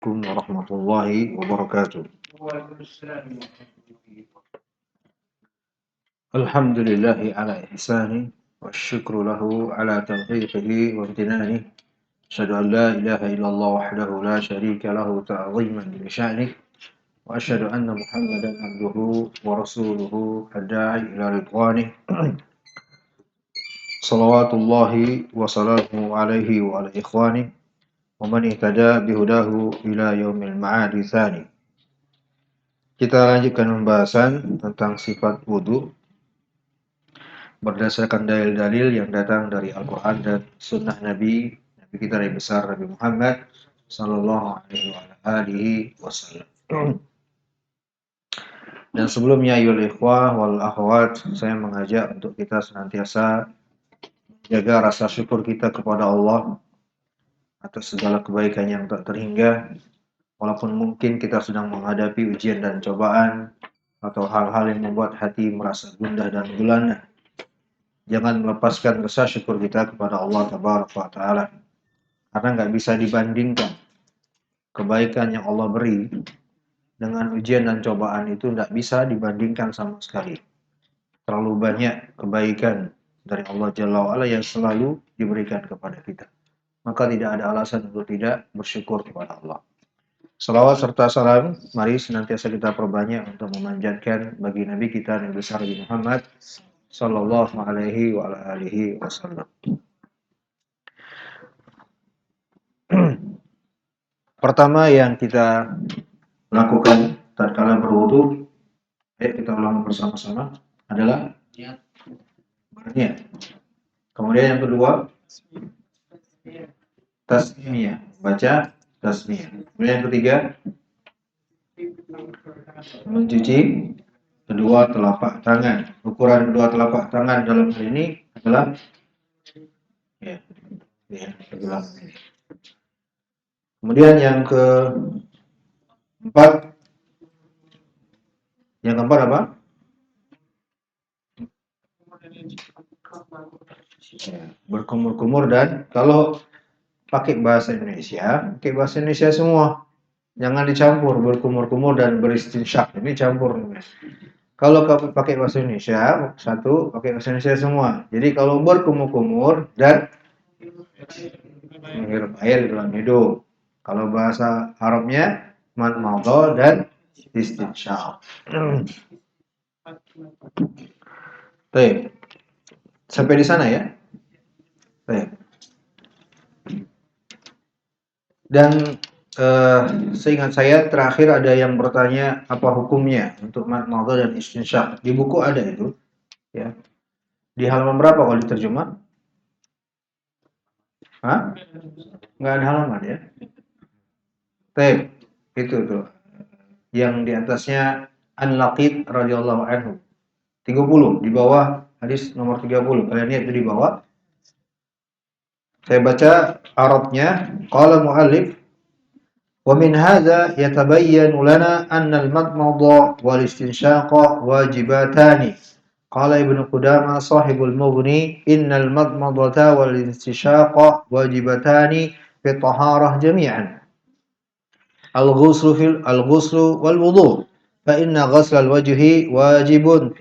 Assalamualaikum warahmatullahi wabarakatuh. Alhamdulillahi ala ihsani wa syukru lahu ala tawfiqihi wa imtinani. Asyhadu an la ilaha illallah wahdahu la syarika lahu ta'ziman li sya'nih wa asyhadu anna Muhammadan abduhu wa rasuluhu ad-da'i ila ridwanih. Salawatullahi wa salamuhu alaihi wa ala ikhwanih wa man ihtada bihudahu ila yaumil ma'adi tsani. Kita lanjutkan pembahasan tentang sifat wudu berdasarkan dalil-dalil yang datang dari Al-Quran dan Sunnah Nabi kita yang besar Nabi Muhammad Sallallahu Alaihi Wasallam. Dan sebelumnya, ayyuhal ikhwah wal akhwat, saya mengajak untuk kita senantiasa jaga rasa syukur kita kepada Allah atas segala kebaikan yang tak terhingga. Walaupun mungkin kita sedang menghadapi ujian dan cobaan atau hal-hal yang membuat hati merasa gundah dan gulana, jangan melepaskan rasa syukur kita kepada Allah Tabaraka wa Ta'ala. Karena nggak bisa dibandingkan kebaikan yang Allah beri dengan ujian dan cobaan itu, nggak bisa dibandingkan sama sekali. Terlalu banyak kebaikan dari Allah Jalla wa'ala yang selalu diberikan kepada kita. Maka tidak ada alasan untuk tidak bersyukur kepada Allah. Salawat serta salam mari senantiasa kita perbanyak untuk memanjatkan bagi Nabi kita Nabi besar Nabi Muhammad Sallallahu Alaihi Wasallam. Pertama yang kita lakukan tatkala berwudu, kita ulang bersama-sama, adalah berniat. Kemudian yang kedua, tasmiyah, baca tasmiyah. Kemudian yang ketiga, mencuci kedua telapak tangan. Ukuran kedua telapak tangan dalam hal ini adalah sebelah ini. Kemudian yang keempat apa? Berkumur-kumur, dan kalau pakai bahasa Indonesia semua. Jangan dicampur berkumur-kumur dan beristinsyak. Ini campur. Kalau kamu pakai bahasa Indonesia, satu pakai bahasa Indonesia semua. Jadi kalau berkumur-kumur dan menghirup air di dalam hidung. Kalau bahasa Arabnya madmadhah dan istinsyak. Baik. Sampai di sana ya. Baik. Dan seingat saya terakhir ada yang bertanya apa hukumnya untuk madmadhah dan istinsyak. Di buku ada itu, ya. Di halaman berapa kalau diterjemah? Nggak ada halaman ya. Baik, itu tuh. Yang di atasnya An-Laqid radhiyallahu anhu. 30 di bawah hadis nomor 30. Kalian lihat itu di bawah. Saya baca Arabnya. Qala muallif wa min hadza yatabayyanu lana anna al-madmadha wal istinshaqa wajibatani. Qala Ibnu Qudamah sahibul Mughni innal madmadata wal istinshaqa wajibatani fi taharah jami'an. Al-ghuslu wal wudu fa inna ghusla al-wajhi wajibun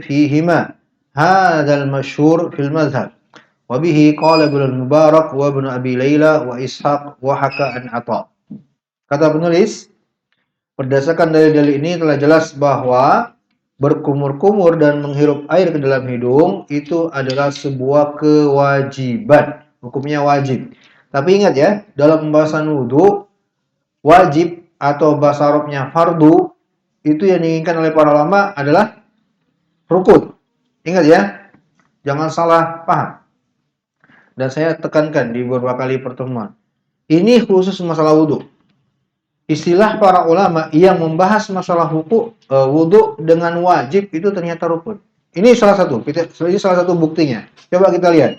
fihima. Hadha al-mashhur fil madhhab. Wa bihi qala Ibnu al-Mubarak wa Ibnu Abi Layla wa Ishaq wa haka an Atha. Kata penulis, berdasarkan dalil-dalil ini telah jelas bahwa berkumur-kumur dan menghirup air ke dalam hidung itu adalah sebuah kewajiban. Hukumnya wajib. Tapi ingat ya, dalam pembahasan wudu, wajib atau bahasa Arabnya fardu, itu yang diinginkan oleh para ulama adalah rukun. Ingat ya, jangan salah paham. Dan saya tekankan di beberapa kali pertemuan. Ini khusus masalah wudu. Istilah para ulama yang membahas masalah wudu dengan wajib itu ternyata rukun. Ini salah satu. Ini salah satu buktinya. Coba kita lihat.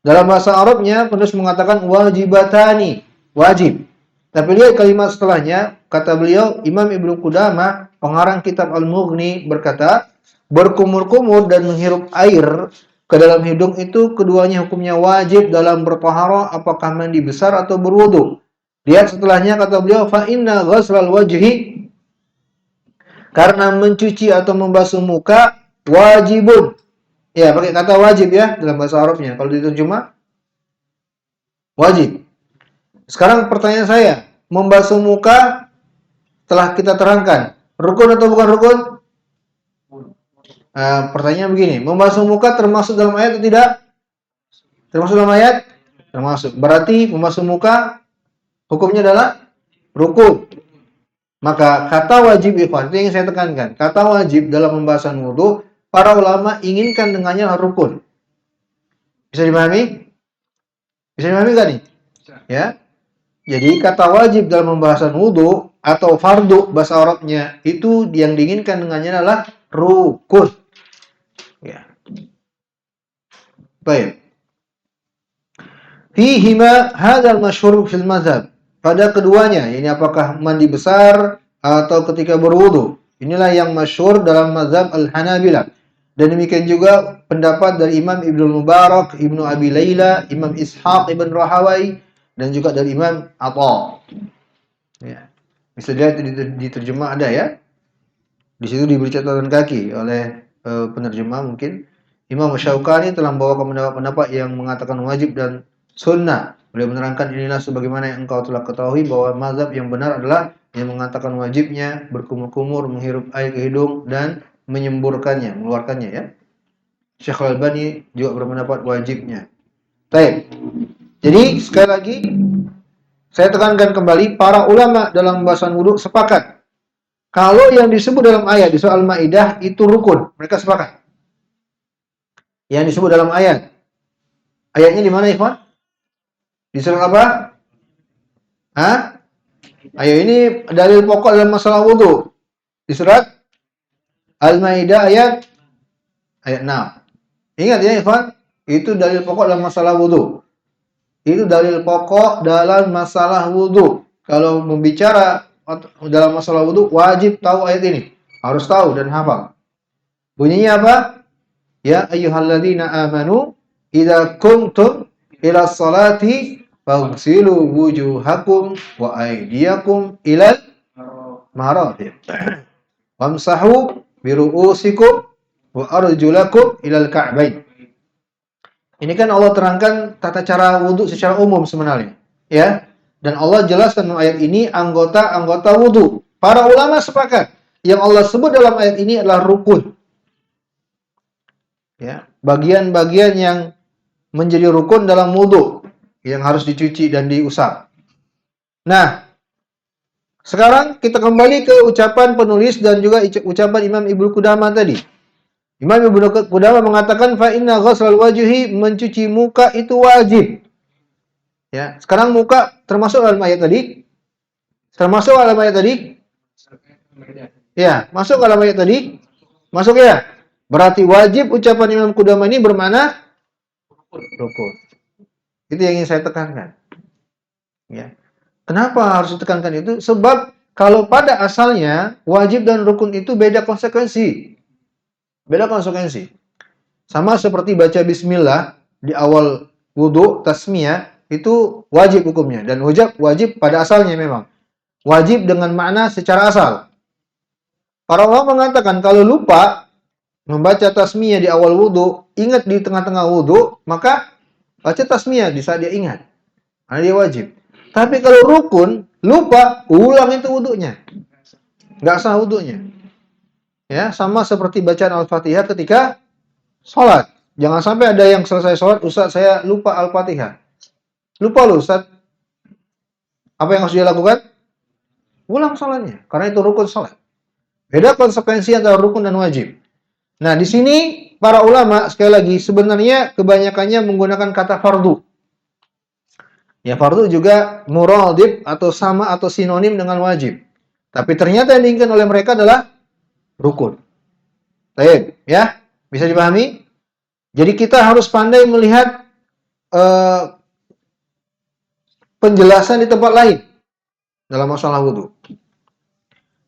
Dalam bahasa Arabnya penulis mengatakan wajibatani, wajib. Tapi lihat kalimat setelahnya, kata beliau Imam Ibnu Qudamah, pengarang kitab Al-Mughni, berkata, berkumur-kumur dan menghirup air ke dalam hidung itu keduanya hukumnya wajib dalam bertaharah, apakah mandi besar atau berwudu. Lihat setelahnya kata beliau, fa inna ghaslal wajhi, karena mencuci atau membasuh muka wajibun. Ya, pakai kata wajib ya dalam bahasa Arabnya. Kalau diterjemah wajib. Sekarang pertanyaan saya, membasuh muka telah kita terangkan, rukun atau bukan rukun? Pertanyaan begini, membasuh muka termasuk dalam ayat atau tidak? Termasuk dalam ayat? Termasuk. Berarti membasuh muka hukumnya adalah rukun. Maka kata wajib, ikhwan, itu yang saya tekankan. Kata wajib dalam pembahasan wudu, para ulama inginkan dengannya rukun. Bisa dipahami? Bisa dipahami kan nih? Ya. Jadi kata wajib dalam pembahasan wudu atau fardu bahasa Arabnya itu yang diinginkan dengannya adalah rukun. Ya. Baik. Fihima hadzal masyhur fil mazhab. Pada keduanya, ini apakah mandi besar atau ketika berwudu. Inilah yang masyhur dalam mazhab Al-Hanabilah. Dan demikian juga pendapat dari Imam Ibnu Mubarak, Ibnu Abi Laila, Imam Ishaq Ibn Rahawai, dan juga dari Imam Atha. Ya. Bisa dilihat di terjemah ada ya. Di situ diberi catatan kaki oleh penerjemah mungkin. Imam Syaukani telah membawakan pendapat-pendapat yang mengatakan wajib dan sunnah. Beliau menerangkan inilah sebagaimana yang engkau telah ketahui bahwa mazhab yang benar adalah yang mengatakan wajibnya berkumur-kumur, menghirup air ke hidung dan menyemburkannya, mengeluarkannya ya. Syekh Al-Albani juga berpendapat wajibnya. Baik. Jadi sekali lagi saya tekankan kembali, para ulama dalam pembahasan wudu sepakat kalau yang disebut dalam ayat di surah Al-Maidah itu rukun, mereka sepakat. Yang disebut dalam ayat. Ayatnya di mana, ikhwan? Di surat apa? Hah? Ayo, ini dalil pokok dalam masalah wudu. Di surat Al-Maidah ayat 6. Ingat ya, ikhwan, itu dalil pokok dalam masalah wudu. Itu dalil pokok dalam masalah wudu. Kalau membicara dalam masalah wudu, wajib tahu ayat ini. Harus tahu dan hafal. Bunyinya apa? Ya ayyuhalladzina amanu idza kuntum ila sholati faghsilu wujuhakum wa aydiyakum ilal marafiq wamsahu bi ru'usikum wa arjulakum ilal ka'bain. Ini kan Allah terangkan tata cara wudu secara umum sebenarnya, ya. Dan Allah jelaskan dalam ayat ini anggota-anggota wudu. Para ulama sepakat yang Allah sebut dalam ayat ini adalah rukun. Ya, bagian-bagian yang menjadi rukun dalam wudu yang harus dicuci dan diusap. Nah, sekarang kita kembali ke ucapan penulis dan juga ucapan Imam Ibnu Qudamah tadi. Imam Ibnu Qudamah mengatakan fa inna ghaslal wajhi, mencuci muka itu wajib. Ya, sekarang muka termasuk dalam ayat tadi? Termasuk dalam ayat tadi? Ya, masuk dalam ayat tadi? Masuk ya? Berarti wajib ucapan Imam Qudamah ini bermakna rukun. Itu yang ingin saya tekankan. Ya. Kenapa harus ditekankan itu? Sebab kalau pada asalnya wajib dan rukun itu beda konsekuensi. Beda konsekuensi. Sama seperti baca bismillah di awal wudu, tasmiyah, itu wajib hukumnya. Dan wajib pada asalnya memang. Wajib dengan makna secara asal. Para ulama mengatakan kalau lupa membaca tasmiyah di awal wudu, ingat di tengah-tengah wudu, maka baca tasmiyah di saat dia ingat. Karena dia wajib. Tapi kalau rukun, lupa, ulang itu wudunya. Nggak sah wudunya. Ya, sama seperti bacaan Al-Fatihah ketika sholat. Jangan sampai ada yang selesai sholat, Ustaz saya lupa Al-Fatihah. Lupa loh Ustaz. Apa yang harus dia lakukan? Ulang sholatnya. Karena itu rukun sholat. Beda konsekuensi antara rukun dan wajib. Nah, di sini para ulama sekali lagi sebenarnya kebanyakannya menggunakan kata fardu. Ya, fardu juga muradif atau sama atau sinonim dengan wajib. Tapi ternyata yang diinginkan oleh mereka adalah rukun. Baik, ya? Bisa dipahami? Jadi kita harus pandai melihat penjelasan di tempat lain dalam masalah wudu.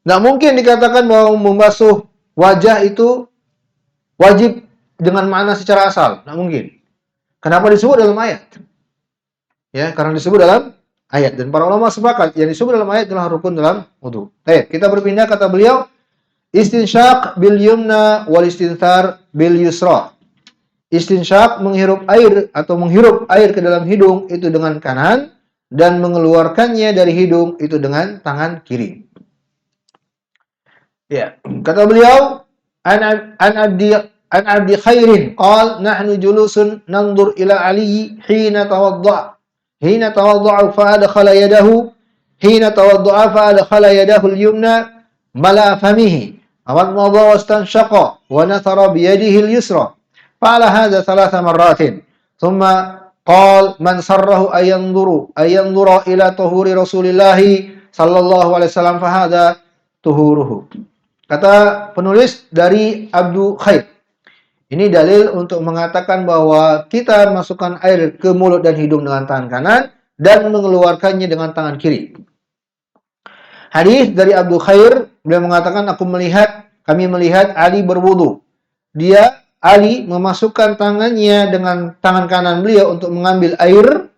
Nggak mungkin dikatakan bahwa membasuh wajah itu wajib dengan makna secara asal. Nggak mungkin. Kenapa disebut dalam ayat? Ya, karena disebut dalam ayat. Dan para ulama sepakat yang disebut dalam ayat adalah rukun dalam wudu. Baik, kita berpindah kata beliau, istinsyaq bil yumna wal istinthar bil yusra. Istinsyaq menghirup air atau menghirup air ke dalam hidung itu dengan kanan dan mengeluarkannya dari hidung itu dengan tangan kiri. Ya, kata beliau an abdi khairin qal nahnu julusun nanzur ila ali hina tawadda'a fa adkhala yadahu hina tawadda'a fa adkhala yadahu al-yumna mala famihi awadmada wastanshaqa wa nathara bi yadihi al-yusra فعل هذا 3 مرات ثم قال من سره أن ينظر إلى طهور رسول الله صلى الله عليه وسلم فهذا طهوره. Kata penulis dari Abdu Khair, ini dalil untuk mengatakan bahwa kita masukkan air ke mulut dan hidung dengan tangan kanan dan mengeluarkannya dengan tangan kiri. Hadis dari Abdu Khair, beliau mengatakan kami melihat Ali berwudu. Ali memasukkan tangannya dengan tangan kanan beliau untuk mengambil air.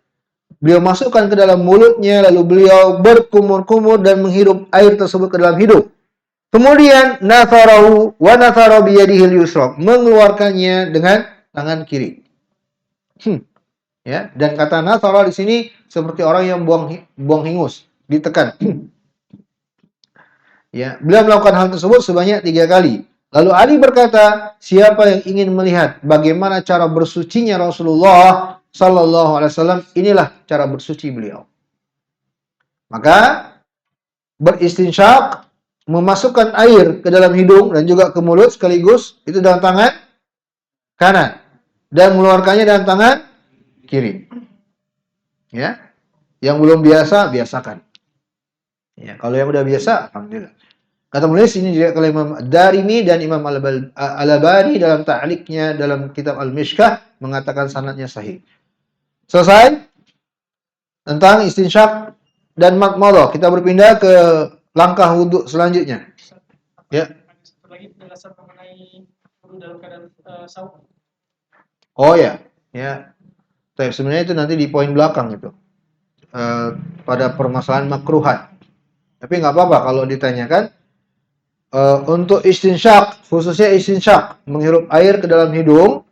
Beliau masukkan ke dalam mulutnya, lalu beliau berkumur-kumur dan menghirup air tersebut ke dalam hidung. Kemudian natharahu wa nathara bi yadihi al-yusra, mengeluarkannya dengan tangan kiri. Ya, dan kata nathara di sini seperti orang yang buang hingus, ditekan. Ya, beliau melakukan hal tersebut sebanyak 3 kali. Lalu Ali berkata, siapa yang ingin melihat bagaimana cara bersucinya Rasulullah Sallallahu Alaihi Wasallam, inilah cara bersuci beliau. Maka beristinsyak, memasukkan air ke dalam hidung dan juga ke mulut sekaligus, itu dengan tangan kanan. Dan mengeluarkannya dengan tangan kiri. Ya, yang belum biasa, biasakan. Ya, kalau yang udah biasa, alhamdulillah. Kata penulis ini juga oleh Imam Darimi dan Imam Al-Albani dalam ta'liqnya dalam kitab Al-Mishkah mengatakan sanadnya sahih. Selesai tentang istinsyak dan madmadah. Kita berpindah ke langkah wudhu selanjutnya. Ya. Lagi penjelasan mengenai wudhu dalam keadaan saum. Oh ya, ya. Tapi sebenarnya itu nanti di poin belakang itu. Pada permasalahan makruhat. Tapi nggak apa-apa kalau ditanyakan. Untuk istinsyak, khususnya istinsyak, menghirup air ke dalam hidung,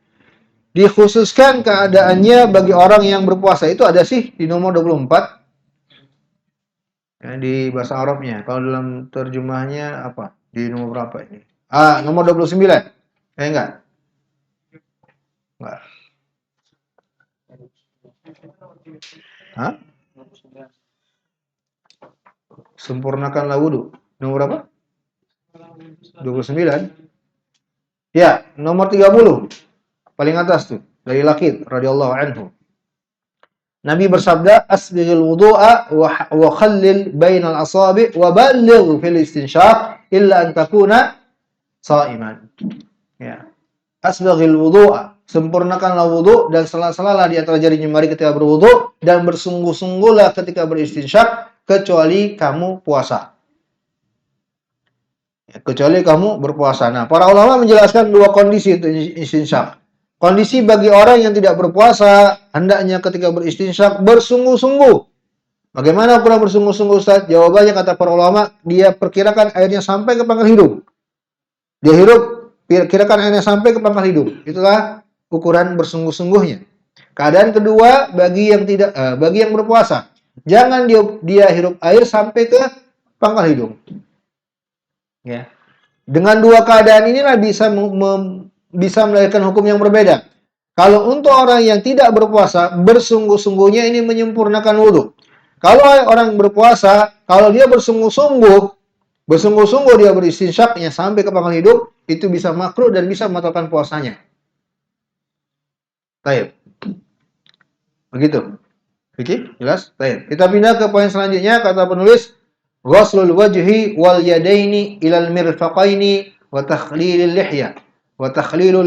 dikhususkan keadaannya bagi orang yang berpuasa. Itu ada sih di nomor 24. Ya, di bahasa Arabnya. Kalau dalam terjemahnya apa? Di nomor berapa ini? Nomor 29. Enggak. Enggak. Hah? Sempurnakanlah wudu. Nomor berapa? 29. Ya, nomor 30. Paling atas tuh, dari Laqid radhiyallahu anhu. Nabi bersabda, asbighil wudu'a wa khallil bainal asabi' wa balligh fil istinsyaq illa an takuna sha'iman. Ya. Asbighil wudu'a, sempurnakanlah wudu dan sela-selalah di antara jari jemari ketika berwudu dan bersungguh-sungguhlah ketika beristinsyak kecuali kamu puasa. Ya, kecuali kamu berpuasa. Nah, para ulama menjelaskan 2 kondisi untuk istinsyak. Kondisi bagi orang yang tidak berpuasa, hendaknya ketika beristinsyak bersungguh-sungguh. Bagaimana ukuran bersungguh-sungguh, Ustaz? Jawabannya kata para ulama, dia perkirakan airnya sampai ke pangkal hidung. Dia hirup, perkirakan airnya sampai ke pangkal hidung. Itulah ukuran bersungguh-sungguhnya. Keadaan kedua bagi yang berpuasa, jangan dia hirup air sampai ke pangkal hidung. Ya. Dengan 2 keadaan inilah bisa melahirkan hukum yang berbeda. Kalau untuk orang yang tidak berpuasa, bersungguh-sungguhnya ini menyempurnakan wudhu. Kalau orang berpuasa, kalau dia bersungguh-sungguh dia beristinsyaknya sampai ke pangkal hidung, itu bisa makruh dan bisa membatalkan puasanya. Baik. Begitu. Oke, jelas? Baik. Kita pindah ke poin selanjutnya, kata penulis, ghuslul wajhi wal yadaini ilal mirfaqaini wa takhlilul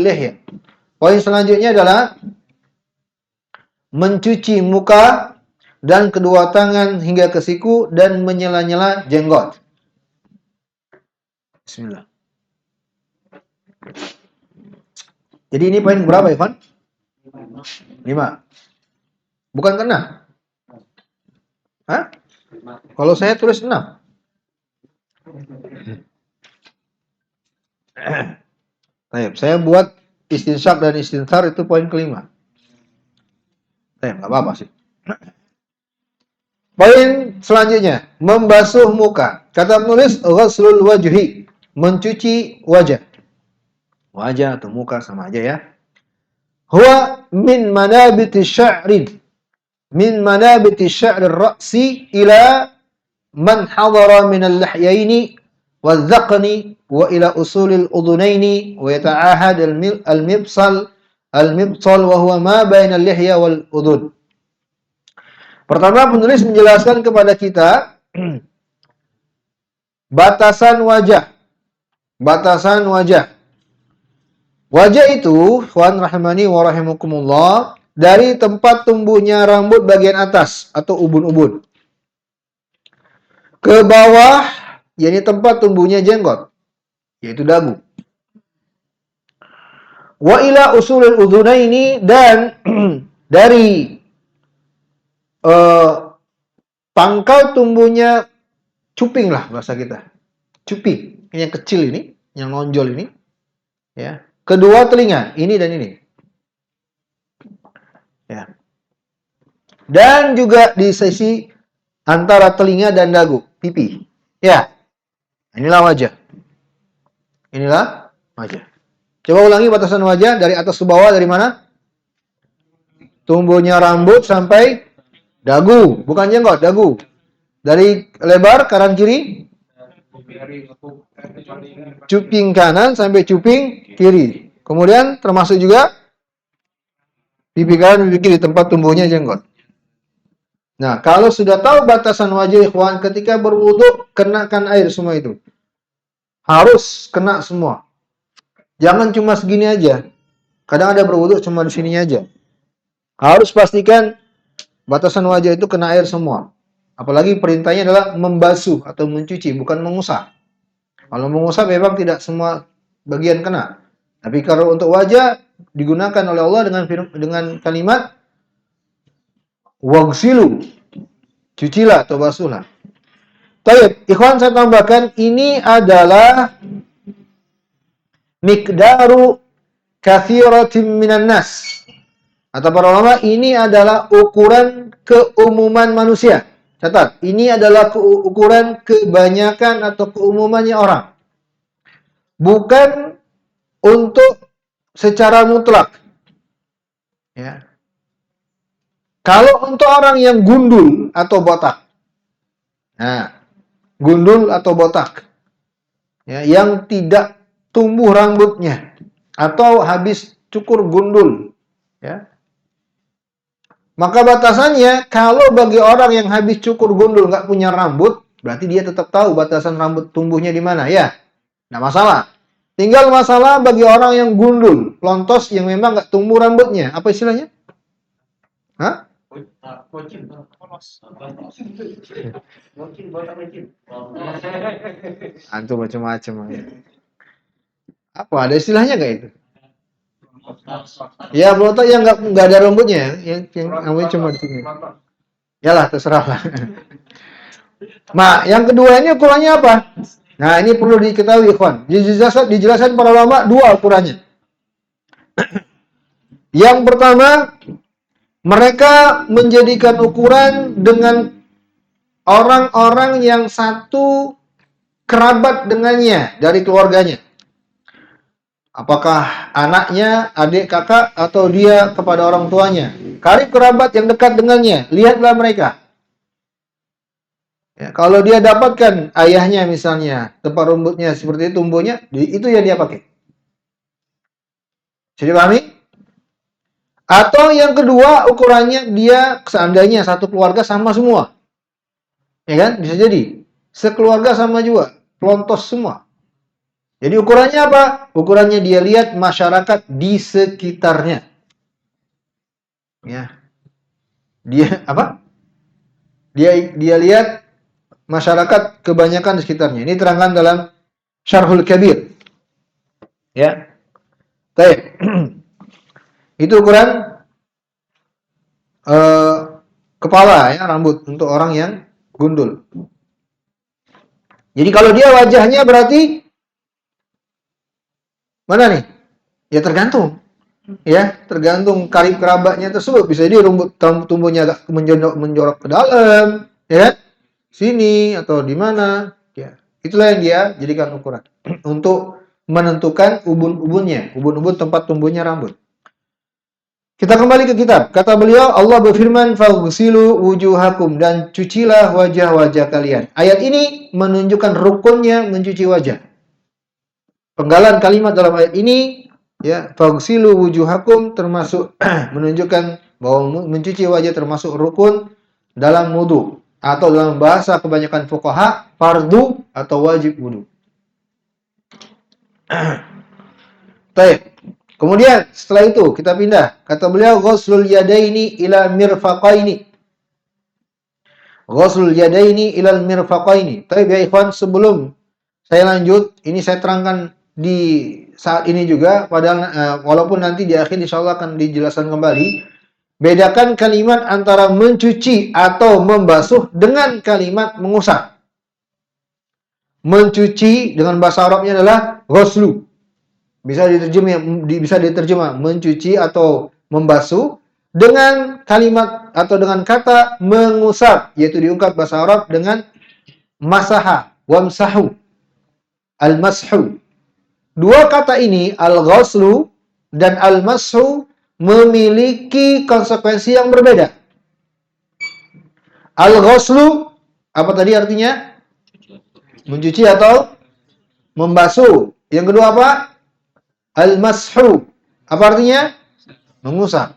lihya. Poin selanjutnya adalah mencuci muka dan kedua tangan hingga ke siku dan menyela-nyela jenggot. Bismillah. Jadi ini poin berapa, Ivan? 5. Bukan kena. Hah? Kalau saya tulis 6. Baik, saya buat istinsyak dan istinsar itu poin kelima. Baik, nggak apa-apa sih. Poin selanjutnya, membasuh muka. Kata penulis, ghuslul wajhi, mencuci wajah. Wajah atau muka sama aja ya. Huwa min manabiti sya'rin. Min manabiti sya'rir ra'si ila man hadara min al-lihyaini wal-dhaqni wa ila usulil udhunaini wa yata'ahad al-mibsal wa huwa ma baina al-lihya wal-udhun. Pertama, penulis menjelaskan kepada kita batasan wajah. Batasan wajah. Wajah itu, ikhwan rahimani wa rahimakumullah, dari tempat tumbuhnya rambut bagian atas atau ubun-ubun ke bawah, yakni tempat tumbuhnya jenggot, yaitu dagu. Wa ila usulil udhunaini, dan dari pangkal tumbuhnya cuping lah bahasa kita. Cuping, ini yang kecil ini, yang nonjol ini, ya. Kedua telinga, ini dan ini. Ya. Dan juga di sisi antara telinga dan dagu, pipi. Ya. Inilah wajah. Inilah wajah. Coba ulangi batasan wajah dari atas ke bawah, dari mana? Tumbuhnya rambut sampai dagu, bukan jenggot, dagu. Dari lebar kanan kiri, cuping kanan sampai cuping kiri. Kemudian termasuk juga pipi kanan, pipi kiri, tempat tumbuhnya jenggot. Nah, kalau sudah tahu batasan wajah ikhwan, ketika berwudu, kenakan air semua itu. Harus kena semua. Jangan cuma segini aja. Kadang ada berwudu cuma di sini aja. Harus pastikan batasan wajah itu kena air semua. Apalagi perintahnya adalah membasuh atau mencuci, bukan mengusap. Kalau mengusap memang tidak semua bagian kena. Tapi kalau untuk wajah digunakan oleh Allah dengan kalimat wagsilu, cucilah atau basuhlah. Baik, ikhwan, saya tambahkan, ini adalah miqdaru katsiratin minan nas. Atau para ulama, ini adalah ukuran keumuman manusia. Catat, ini adalah ukuran kebanyakan atau keumumannya orang. Bukan untuk secara mutlak. Ya. Kalau untuk orang yang gundul atau botak. Nah, gundul atau botak. Ya, yang tidak tumbuh rambutnya atau habis cukur gundul, ya. Maka batasannya, kalau bagi orang yang habis cukur gundul nggak punya rambut, berarti dia tetap tahu batasan rambut tumbuhnya di mana, ya. Nggak masalah. Tinggal masalah bagi orang yang gundul, lontos, yang memang nggak tumbuh rambutnya. Apa istilahnya? Hah? Antum macam-macam. Apa? Ada istilahnya nggak itu? Ya, botak yang nggak ada rambutnya, yang rambutnya cuma di sini. Yalah, terserah lah. Nah, yang kedua ini ukurannya apa? Nah, ini perlu diketahui, ikhwan. Dijelaskan para ulama dua ukurannya. Yang pertama, mereka menjadikan ukuran dengan orang-orang yang satu kerabat dengannya dari keluarganya. Apakah anaknya, adik, kakak, atau dia kepada orang tuanya. Karib kerabat yang dekat dengannya, lihatlah mereka. Ya, kalau dia dapatkan ayahnya misalnya, tempat rambutnya seperti itu tumbuhnya, itu yang dia pakai. Bisa dipahami? Atau yang kedua, ukurannya dia seandainya satu keluarga sama semua. Ya kan? Bisa jadi. Sekeluarga sama juga. Pelontos semua. Jadi ukurannya apa? Ukurannya dia lihat masyarakat di sekitarnya. Ya. Dia apa? Dia lihat masyarakat kebanyakan di sekitarnya. Ini terangkan dalam Syarhul Kabir. Ya. Baik. Itu ukuran kepala ya, rambut untuk orang yang gundul. Jadi kalau dia wajahnya berarti mana nih? Ya tergantung. Ya, tergantung karib kerabatnya tersebut. Bisa jadi rambut tumbuhnya agak menjorok ke dalam, ya, sini atau di mana. Ya, itulah yang dia jadikan ukuran untuk menentukan ubun-ubunnya, ubun-ubun tempat tumbuhnya rambut. Kita kembali ke kitab. Kata beliau, Allah berfirman, "Faghsilu wujuhakum," dan cucilah wajah-wajah kalian. Ayat ini menunjukkan rukunnya mencuci wajah. Penggalan kalimat dalam ayat ini, ya, faghsilu wujuhakum termasuk menunjukkan bahwa mencuci wajah termasuk rukun dalam wudu atau dalam bahasa kebanyakan fuqaha fardu atau wajib wudu. Baik. Kemudian setelah itu kita pindah. Kata beliau, ghuslul yadaini ila mirfaqaini. Ghuslul yadaini ila mirfaqaini. Tapi ya ikhwan, sebelum saya lanjut, ini saya terangkan di saat ini juga, padahal walaupun nanti di akhir insyaallah akan dijelaskan kembali. Bedakan kalimat antara mencuci atau membasuh dengan kalimat mengusap. Mencuci dengan bahasa Arabnya adalah ghuslu. Bisa diterjemah mencuci atau membasuh dengan kalimat atau dengan kata mengusap, yaitu diungkap bahasa Arab dengan masaha, wamsahu, al-mashu. Dua kata ini, al-ghuslu dan al-mashu, memiliki konsekuensi yang berbeda. Al-ghuslu, apa tadi artinya? Mencuci atau membasuh. Yang kedua apa? Al-mashu. Apa artinya? Mengusap.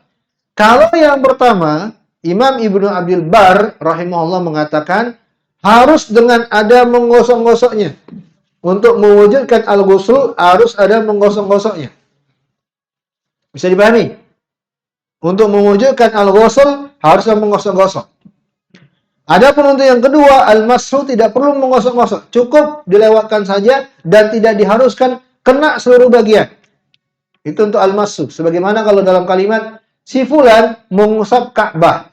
Kalau yang pertama, Imam Ibnu Abdul Bar rahimahullah mengatakan harus dengan ada menggosok-gosoknya. Untuk mewujudkan al-ghusl harus ada menggosok-gosoknya. Bisa dipahami? Untuk mewujudkan al-ghusl harus ada menggosok-gosok. Adapun untuk yang kedua, al-mashu, tidak perlu menggosok-gosok. Cukup dilewatkan saja dan tidak diharuskan kena seluruh bagian. Itu untuk al-mashu. Sebagaimana kalau dalam kalimat si fulan mengusap Ka'bah.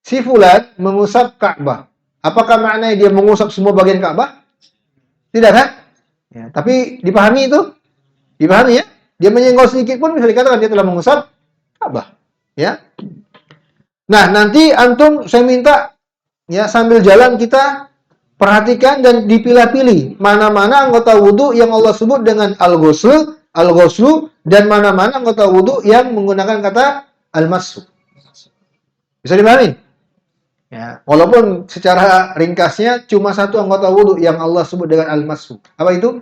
Si fulan mengusap Ka'bah. Apakah maknanya dia mengusap semua bagian Ka'bah? Tidak kan? Ya, tapi dipahami itu? Dipahami ya? Dia menyenggol sedikit pun bisa dikatakan dia telah mengusap Ka'bah. Ya. Nah, nanti antum saya minta ya sambil jalan kita perhatikan dan dipilah-pilih mana-mana anggota wudu yang Allah sebut dengan al-ghuslu, dan mana-mana anggota wudu yang menggunakan kata al-mashu. Bisa dipahami? Ya, walaupun secara ringkasnya cuma satu anggota wudu yang Allah sebut dengan al-mashu. Apa itu?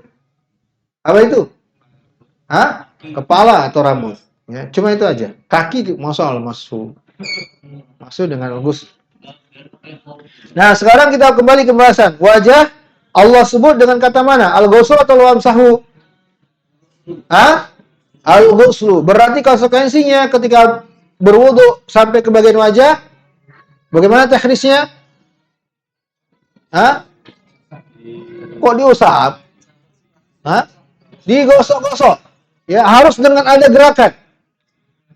Apa itu? Hah? Kepala atau rambut. Ya, cuma itu aja. Kaki masa al-mashu. Masuk dengan al-ghusl. Nah, sekarang kita kembali ke pembahasan. Wajah Allah sebut dengan kata mana? Al-ghusl atau al-mashu? Hah? Al-ghuslu. Berarti konsekuensinya ketika berwudu sampai ke bagian wajah, bagaimana teknisnya? Hah? Kok diusap? Hah? Digosok-gosok. Ya, harus dengan ada gerakan.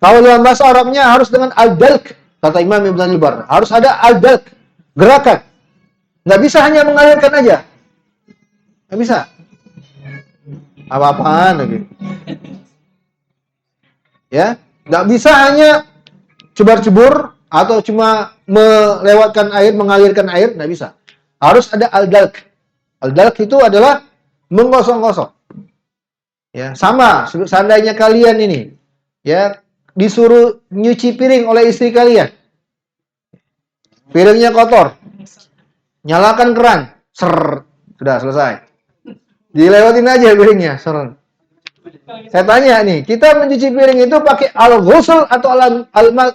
Kalau dalam bahasa Arabnya harus dengan al-dalk, kata Imam Ibn Al-Bar. Harus ada al-dalk, gerakan. Nggak bisa hanya mengalirkan aja. Nggak bisa. Apa-apaan lagi. Ya, nggak bisa hanya cebar-cebur atau cuma melewatkan air, mengalirkan air, nggak bisa. Harus ada al-dalk. Al-dalk itu adalah menggosok-gosok. Ya, sama seandainya kalian ini ya disuruh nyuci piring oleh istri kalian. Piringnya kotor. Nyalakan keran. Ser, sudah selesai. Dilewatin aja piringnya, ser. Saya tanya nih, kita mencuci piring itu pakai al-ghusl atau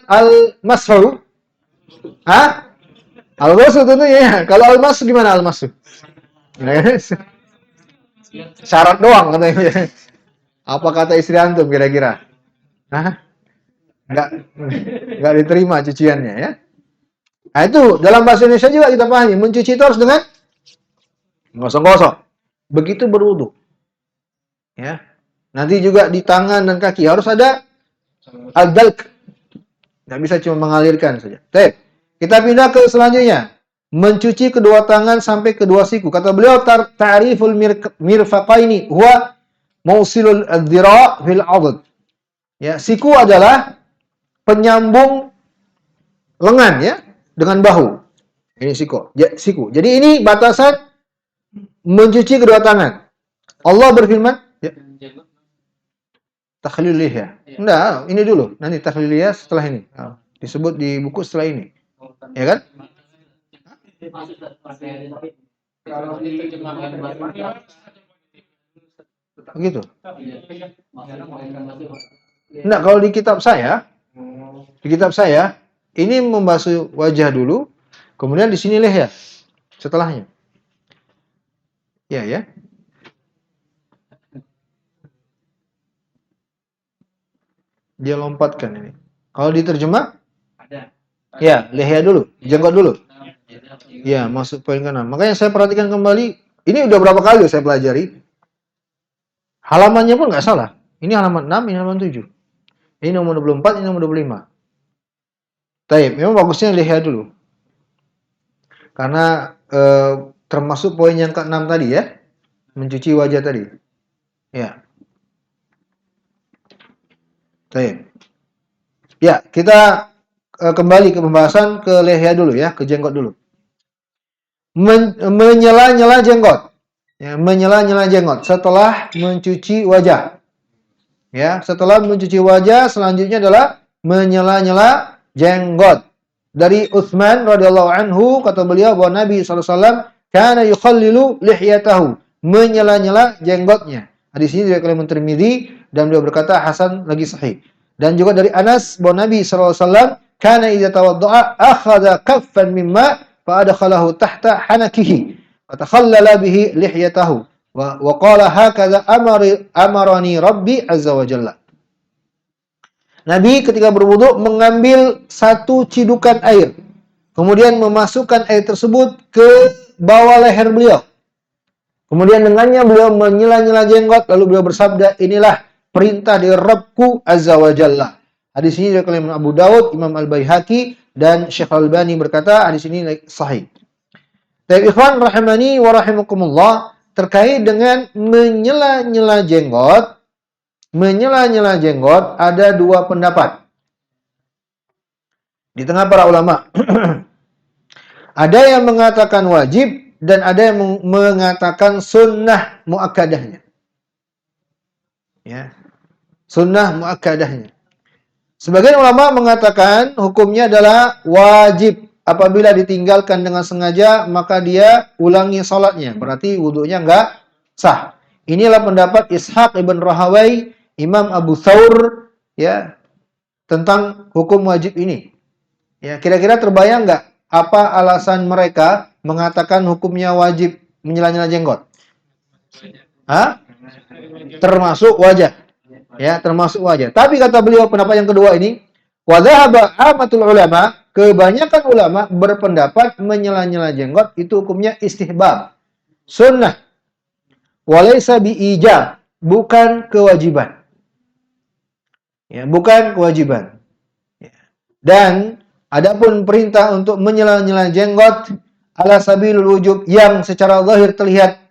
al-mashu? Hah? Al-ghusl tentunya. Kalau al-mashu gimana al-mashu? Syarat doang katanya. Apa kata istri antum kira-kira? Hah? Enggak diterima cuciannya ya. Nah itu dalam bahasa Indonesia juga kita pahami, mencuci itu harus dengan gosok-gosok. Begitu berwudu. Ya. Nanti juga di tangan dan kaki harus ada al-dalk. Nggak bisa cuma mengalirkan saja. Baik. Kita pindah ke selanjutnya. Mencuci kedua tangan sampai kedua siku. Kata beliau, ta'riful mirfaqaini huwa mausilul dhira' fil 'adud. Ya, siku adalah penyambung lengan ya dengan bahu. Ini siku. Siku. Jadi ini batasan mencuci kedua tangan. Allah berfirman, ya, takhlil lihya. Enggak, ini dulu. Nanti takhlil lihya setelah ini. Disebut di buku setelah ini. Ya kan? Kalau diterjemahkan Begitu. Enggak, kalau di kitab saya ini membasuh wajah dulu, kemudian di sini lihya setelahnya. Ya. Dia lompatkan ini. Kalau diterjemah ada. Ya, lihya dulu, jenggot dulu. Ya, masuk poin kanan. Makanya saya perhatikan kembali, ini udah berapa kali saya pelajari. Halamannya pun nggak salah. Ini halaman 6, ini halaman 7. Ini nomor 24, ini nomor 25. Taib, memang bagusnya lihya dulu. Karena termasuk poin yang ke-6 tadi ya. Mencuci wajah tadi. Ya. Taib. Ya, kita kembali ke pembahasan ke lihya dulu ya, ke jenggot dulu. Menyela-nyela jenggot. Ya, menyela-nyela jenggot setelah mencuci wajah. Ya, setelah mencuci wajah selanjutnya adalah menyela-nyela jenggot. Dari Utsman radhiyallahu anhu kata beliau bahwa Nabi SAW kana yukhallilu lihyatahu, menyela-nyela jenggotnya. Hadis ini dari Imam Tirmidzi dan beliau berkata hasan lagi sahih. Dan juga dari Anas bahwa Nabi SAW kana idza tawadda'a akhadha kaffan mimma fa adkhalahu tahta hanakihi fatakhallala bihi lihyatahu wa qala hakadha amarani rabbi azza wa jalla. Nabi ketika berwudu mengambil satu cidukan air, kemudian memasukkan air tersebut ke bawah leher beliau. Kemudian dengannya beliau menyela-nyela jenggot, lalu beliau bersabda, inilah perintah dari Rabbku azza wa jalla. Hadis ini dari Imam Abu Dawud, Imam Al-Baihaqi, dan Syekh Al-Albani berkata hadis ini sahih. Dari ikhwan rahimani wa rahimakumullah, terkait dengan menyela-nyela jenggot ada dua pendapat di tengah para ulama. Ada yang mengatakan wajib dan ada yang mengatakan sunnah muakkadahnya. Ya. Sunnah muakkadahnya. Sebagian ulama mengatakan hukumnya adalah wajib. Apabila ditinggalkan dengan sengaja maka dia ulangi salatnya. Berarti wudunya enggak sah. Inilah pendapat Ishaq ibn Rahawai, Imam Abu Thawr ya tentang hukum wajib ini. Ya, kira-kira terbayang nggak apa alasan mereka mengatakan hukumnya wajib menyela-nyela jenggot? Hah? Termasuk wajah. Ya, termasuk wajah. Tapi kata beliau pendapat yang kedua ini, wa dhahaba amatul ulama, kebanyakan ulama berpendapat menyela-nyela jenggot itu hukumnya istihbab, sunnah. Walaysa bi ijab, bukan kewajiban. Ya, bukan kewajiban. Ya. Dan adapun perintah untuk menyela-nyela jenggot ala sabilul wujub yang secara zahir terlihat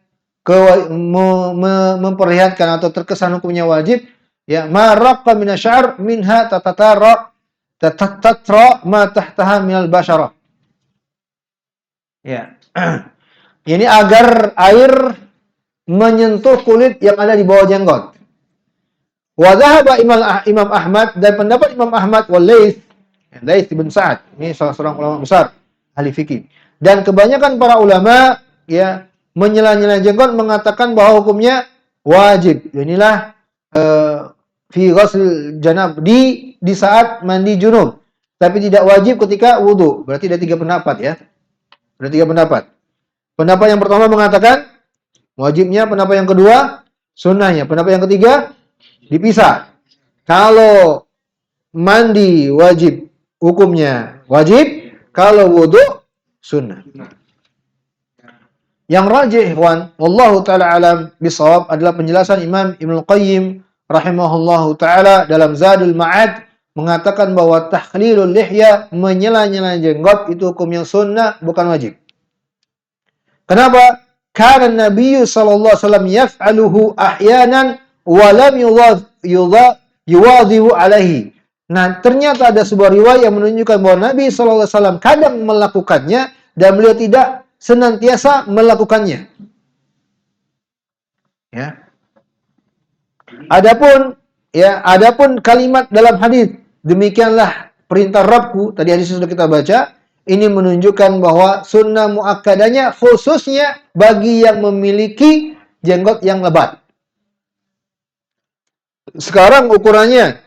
memperlihatkan atau terkesan hukumnya wajib, ya maraqqa minasy'ar minha tatatara ma tahtaha minal basyarah. Ya. Ini agar air menyentuh kulit yang ada di bawah jenggot. Wa dhahaba Imam Ahmad, dan pendapat Imam Ahmad wal Laits bin Sa'ad, ini salah seorang ulama besar ahli fikih. Dan kebanyakan para ulama ya menyela-nyela jenggot mengatakan bahwa hukumnya wajib. Inilah fi ghusl janab, di saat mandi junub, tapi tidak wajib ketika wudu. Berarti ada tiga pendapat ya. Ada tiga pendapat. Pendapat yang pertama mengatakan wajibnya, pendapat yang kedua sunnahnya, pendapat yang ketiga dipisah. Kalau mandi wajib hukumnya wajib, kalau wudu sunnah. Yang rajih ikhwan, wallahu taala alam bisawab, adalah penjelasan Imam Ibnu Qayyim rahimahullahu taala dalam Zadul Ma'ad mengatakan bahwa tahlilul lihya, menyela-nyela jenggot itu hukumnya sunnah, bukan wajib. Kenapa? Karena Nabi sallallahu alaihi wasallam yaf'aluhu ahyanan wa lam yuwadhibu alaihi. Nah, ternyata ada sebuah riwayat yang menunjukkan bahwa Nabi sallallahu alaihi wasallam kadang melakukannya dan beliau tidak senantiasa melakukannya. Ya. Adapun kalimat dalam hadis, demikianlah perintah Rabbku, tadi hadis sudah kita baca, ini menunjukkan bahwa sunnah muakkadanya khususnya bagi yang memiliki jenggot yang lebat. Sekarang ukurannya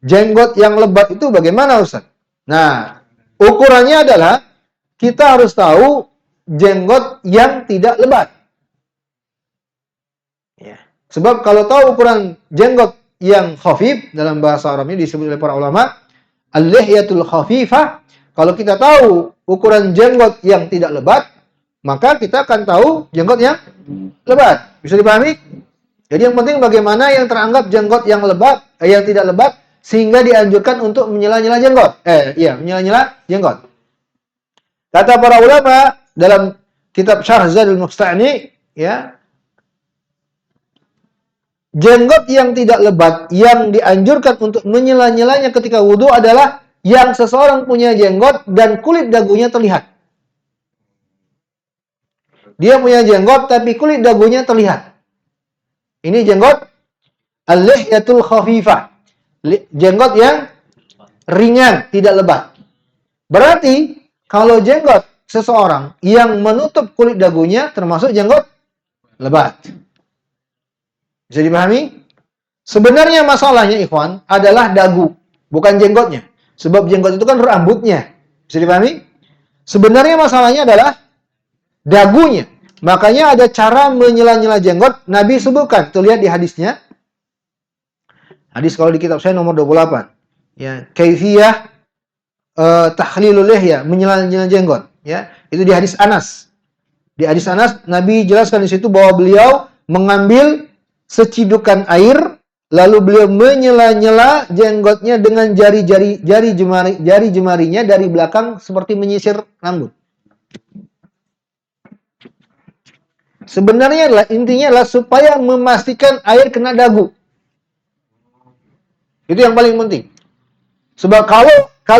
jenggot yang lebat itu bagaimana, Ustaz? Nah, ukurannya adalah kita harus tahu jenggot yang tidak lebat. Ya. Sebab kalau tahu ukuran jenggot yang khafif, dalam bahasa Arabnya disebut oleh para ulama al-lihyatul khafifah. Kalau kita tahu ukuran jenggot yang tidak lebat, maka kita akan tahu jenggot yang lebat. Bisa dipahami? Jadi yang penting bagaimana yang teranggap jenggot yang lebat, yang tidak lebat, sehingga dianjurkan untuk menyela-nyela jenggot. Menyela-nyela jenggot. Kata para ulama dalam kitab Syarh Zadul Musta'ni, ya, jenggot yang tidak lebat yang dianjurkan untuk menyela-nyelanya ketika wudhu adalah yang seseorang punya jenggot dan kulit dagunya terlihat. Dia punya jenggot tapi kulit dagunya terlihat. Ini jenggot al-lihyatul khafifah. Jenggot yang ringan, tidak lebat. Berarti kalau jenggot seseorang yang menutup kulit dagunya termasuk jenggot lebat. Bisa dipahami? Sebenarnya masalahnya, ikhwan, adalah dagu, bukan jenggotnya. Sebab jenggot itu kan rambutnya. Bisa dipahami? Sebenarnya masalahnya adalah dagunya. Makanya ada cara menyela-nyela jenggot. Nabi sebutkan. Tuh lihat di hadisnya. Hadis kalau di kitab saya nomor 28. Ya, kaifiyah tahlilul lihya, menyela-nyela jenggot. Ya, itu di hadis Anas. Di hadis Anas Nabi jelaskan di situ bahwa beliau mengambil secidukan air, lalu beliau menyela-nyela jenggotnya dengan jari jemarinya dari belakang seperti menyisir rambut. Sebenarnya intinya adalah supaya memastikan air kena dagu. Itu yang paling penting. Sebab kalau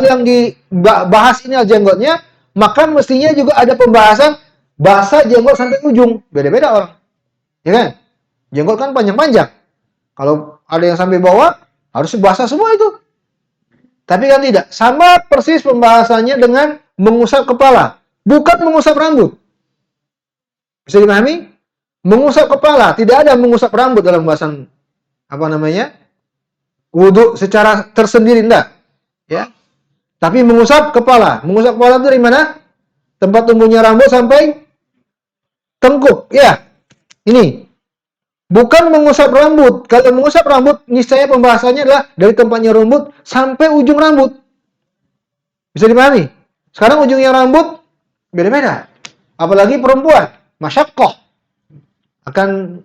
yang dibahas ini jenggotnya, maka mestinya juga ada pembahasan basah jenggot sampai ujung. Beda-beda orang. Ya kan? Jenggot kan panjang-panjang. Kalau ada yang sampai bawah, harus basah semua itu. Tapi kan tidak. Sama persis pembahasannya dengan mengusap kepala. Bukan mengusap rambut. Bisa dipahami? Mengusap kepala. Tidak ada mengusap rambut dalam bahasan wudu secara tersendiri, enggak. Ya. Tapi mengusap kepala. Mengusap kepala itu dari mana? Tempat tumbuhnya rambut sampai tengkuk. Ya. Ini. Bukan mengusap rambut. Kalau mengusap rambut, niscaya pembahasannya adalah dari tempatnya rambut sampai ujung rambut. Bisa dipahami? Sekarang ujungnya rambut beda-beda. Apalagi perempuan. Masyaqqah. Akan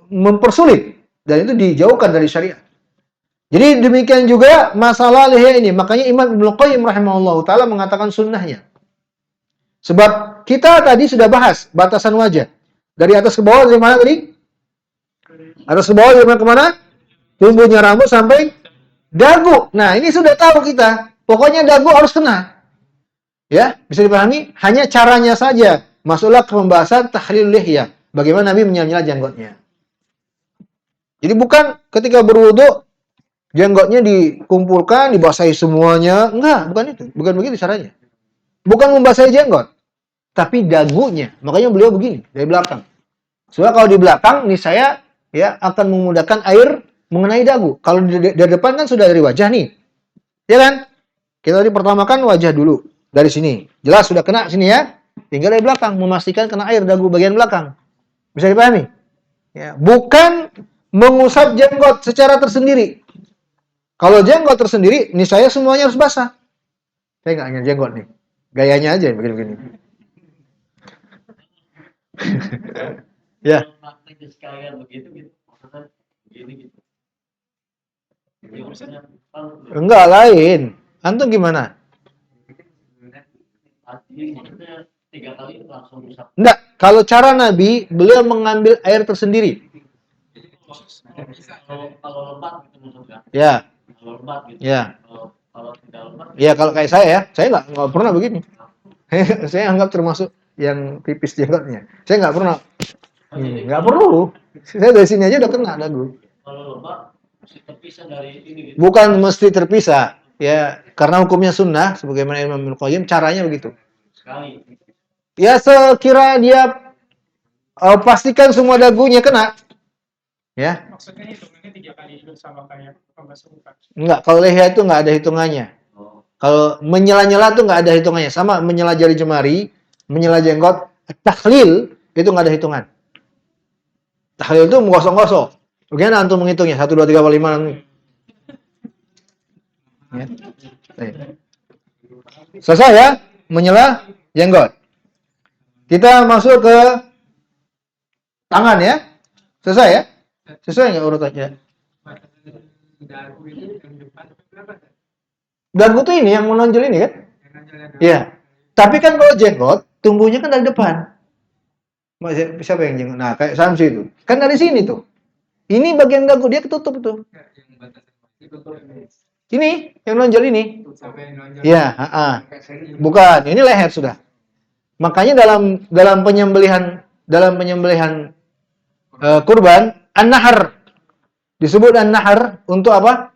mempersulit. Dan itu dijauhkan dari syariat. Jadi demikian juga masalah lihya ini. Makanya Imam Ibnu Qayyim rahimahullah ta'ala mengatakan sunnahnya. Sebab kita tadi sudah bahas batasan wajah. Dari atas ke bawah dari mana tadi? Atas ke bawah dari mana ke mana? Tumbuhnya rambut sampai dagu. Nah ini sudah tahu kita. Pokoknya dagu harus kena. Ya, bisa dipahami? Hanya caranya saja. Masuklah ke pembahasan tahlil lihya. Bagaimana Nabi menyela-nyela jenggotnya. Jadi bukan ketika berwudu jenggotnya dikumpulkan, dibasahi semuanya. Enggak, bukan itu. Bukan begitu caranya. Bukan membasahi jenggot. Tapi dagunya. Makanya beliau begini, dari belakang. Soalnya kalau di belakang, nih saya akan memudahkan air mengenai dagu. Kalau dari depan kan sudah dari wajah nih. Ya kan? Kita tadi pertamakan wajah dulu. Dari sini. Jelas sudah kena sini ya. Tinggal dari belakang. Memastikan kena air dagu bagian belakang. Bisa dipahami? Ya. Bukan mengusap jenggot secara tersendiri. Kalau jenggot tersendiri, nih saya semuanya harus basah. Saya nggak hanya jenggot nih. Gayanya aja begini-begini. Ya. Jadi gitu. Jadi maksudnya Enggak, lain. Antum gimana? maksudnya 3 kali langsung bisa. Enggak, kalau cara Nabi, beliau mengambil air tersendiri. Kalau lebat gitu maksudnya. Ya, Kalau lebat gitu. ya. Kalau tidak lebat. Ya kalau kayak saya nggak pernah begini. Saya anggap termasuk yang tipis jenggotnya. Saya nggak pernah. Nggak perlu. Saya dari sini aja udah kena dagu. Kalau lebat mesti terpisah dari ini gitu. Bukan mesti terpisah. Ya, karena hukumnya sunnah, sebagaimana Imam Ibnu Qayyim, caranya begitu. Sekali. Ya sekira dia pastikan semua dagunya kena. Ya. Maksudnya hitungannya 3 kali itu sama kayak pembasuhan. Enggak, kalau leher itu nggak ada hitungannya. Kalau menyela-nyela tuh nggak ada hitungannya. Sama menyela jari jemari, menyela jenggot, tahlil itu nggak ada hitungan. Tahlil itu menggosok-gosok. Bagaimana antum menghitungnya? 1, 2, 3, 4, 5, 6. Ya. Selesai ya? Menyela jenggot. Kita masuk ke tangan ya. Selesai ya? Sesuai nggak urutannya? Dagu tuh ini yang menonjol ini kan? Iya. Tapi kan kalau jenggot, tumbuhnya kan dari depan. Siapa yang jenggot? Nah, kayak Samsi itu. Kan dari sini tuh. Ini bagian dagu, dia ketutup tuh. Ini, yang menonjol ini. Iya, bukan. Ini leher sudah. Makanya dalam penyembelihan kurban, an-nahar. Disebut an-nahar untuk apa?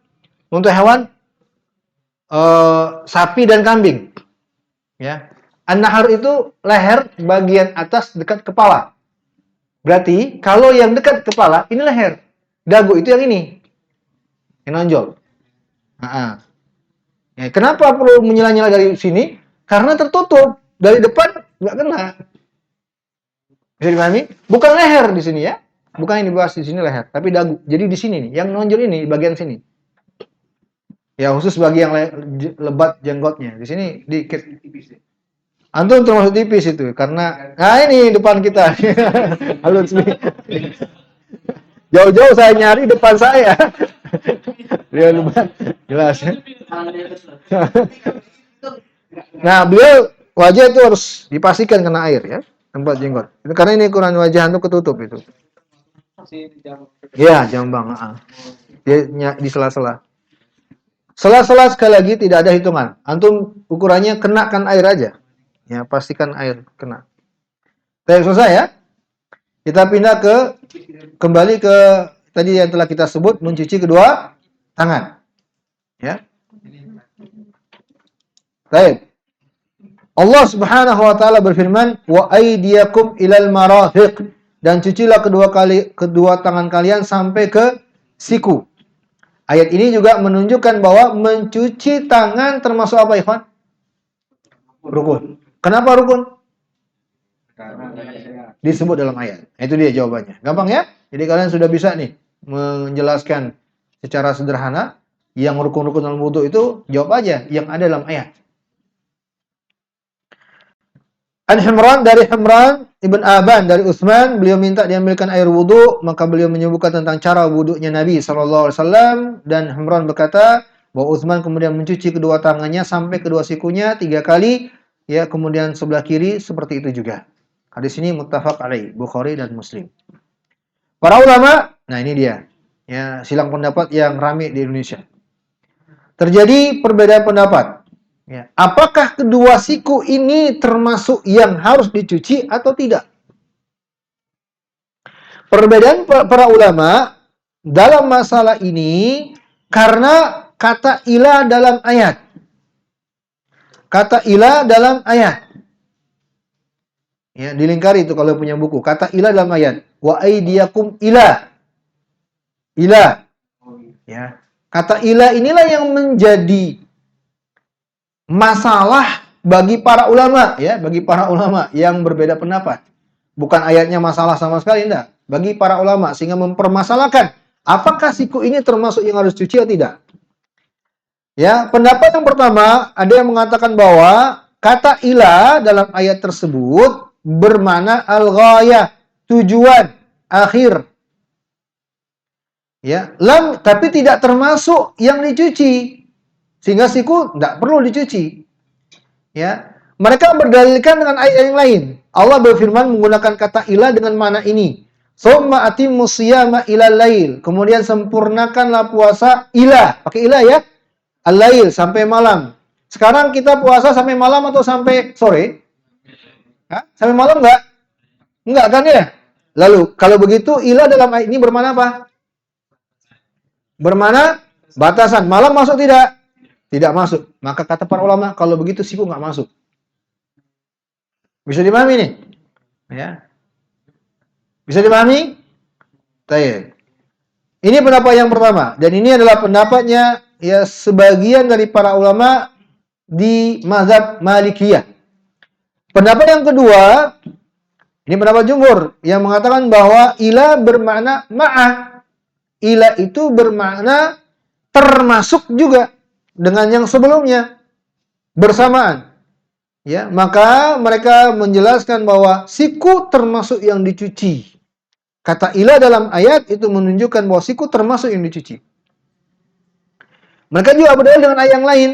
Untuk hewan sapi dan kambing. Ya. An-nahar itu leher bagian atas dekat kepala. Berarti kalau yang dekat kepala ini leher. Dagu itu yang ini. Yang nonjol. Ya, kenapa perlu menyela-nyela dari sini? Karena tertutup. Dari depan nggak kena. Bisa dipahami? Bukan leher di sini ya. Bukan yang dibahas di sini leher, tapi dagu. Jadi di sini nih, yang nonjol ini bagian sini. Ya khusus bagi yang lebat jenggotnya. Di sini dikit. Antum termasuk tipis itu karena ini depan kita. Halus nih. Jauh-jauh saya nyari depan saya. Dia lebat. Jelas. Nah, beliau wajah itu harus dipastikan kena air ya, tempat jenggot. Itu karena ini ukuran wajah antum ketutup itu. Iya, jambang, Dia di sela-sela. Sela-sela sekali lagi tidak ada hitungan. Antum ukurannya kenakan air aja. Ya, pastikan air kena. Baik, selesai ya. Kita pindah kembali ke tadi yang telah kita sebut, mencuci kedua tangan. Ya. Baik. Allah Subhanahu wa taala berfirman, "Wa aydiyakum ilal marafiq." Dan cucilah kedua tangan kalian sampai ke siku. Ayat ini juga menunjukkan bahwa mencuci tangan termasuk apa, Ikhwan? Rukun. Kenapa rukun? Disebut dalam ayat. Itu dia jawabannya. Gampang ya? Jadi kalian sudah bisa nih menjelaskan secara sederhana yang rukun-rukun dalam wudu itu, jawab aja yang ada dalam ayat. An-Himran dari Himran Ibn Aban dari Utsman, beliau minta diambilkan air wudu, maka beliau menyebutkan tentang cara wudunya Nabi SAW, dan Himran berkata bahwa Utsman kemudian mencuci kedua tangannya sampai kedua sikunya 3 kali, ya, kemudian sebelah kiri seperti itu juga. Hadis ini muttafaq alaih, Bukhari dan Muslim. Para ulama, nah ini dia, ya, silang pendapat yang ramai di Indonesia. Terjadi perbedaan pendapat. Ya. Apakah kedua siku ini termasuk yang harus dicuci atau tidak? Perbedaan para ulama dalam masalah ini karena kata ila dalam ayat. Kata ila dalam ayat. Ya, dilingkari itu kalau punya buku. Kata ila dalam ayat. Wa aydiyakum ila. Ila. Ya. Kata ila inilah yang menjadi masalah bagi para ulama, ya, bagi para ulama yang berbeda pendapat. Bukan ayatnya masalah sama sekali, enggak. Bagi para ulama sehingga mempermasalahkan apakah siku ini termasuk yang harus cuci atau tidak. Ya, pendapat yang pertama ada yang mengatakan bahwa kata ila dalam ayat tersebut bermakna al-ghayah, tujuan akhir. Ya, lam tapi tidak termasuk yang dicuci. Sehingga siku tidak perlu dicuci. Ya. Mereka berdalilkan dengan ayat yang lain. Allah berfirman menggunakan kata ila dengan mana ini. Summa atimmus siyama ilal lail. Kemudian sempurnakanlah puasa ila. Pakai ila ya. Al-lail sampai malam. Sekarang kita puasa sampai malam atau sampai sore? Hah? Sampai malam enggak? Enggak kan ya? Lalu kalau begitu ila dalam ayat ini bermana apa? Bermana batasan. Malam masuk tidak? Tidak masuk. Maka kata para ulama kalau begitu siku enggak masuk. Bisa dipahami nih? Ya. Bisa dipahami? Baik. Ini pendapat yang pertama dan ini adalah pendapatnya ya sebagian dari para ulama di mazhab Malikiyah. Pendapat yang kedua, ini pendapat jumhur yang mengatakan bahwa ila bermakna ma'ah. Ila itu bermakna termasuk juga dengan yang sebelumnya bersamaan. Ya, maka mereka menjelaskan bahwa siku termasuk yang dicuci. Kata ila dalam ayat itu menunjukkan bahwa siku termasuk yang dicuci. Mereka juga berdalil dengan ayat yang lain.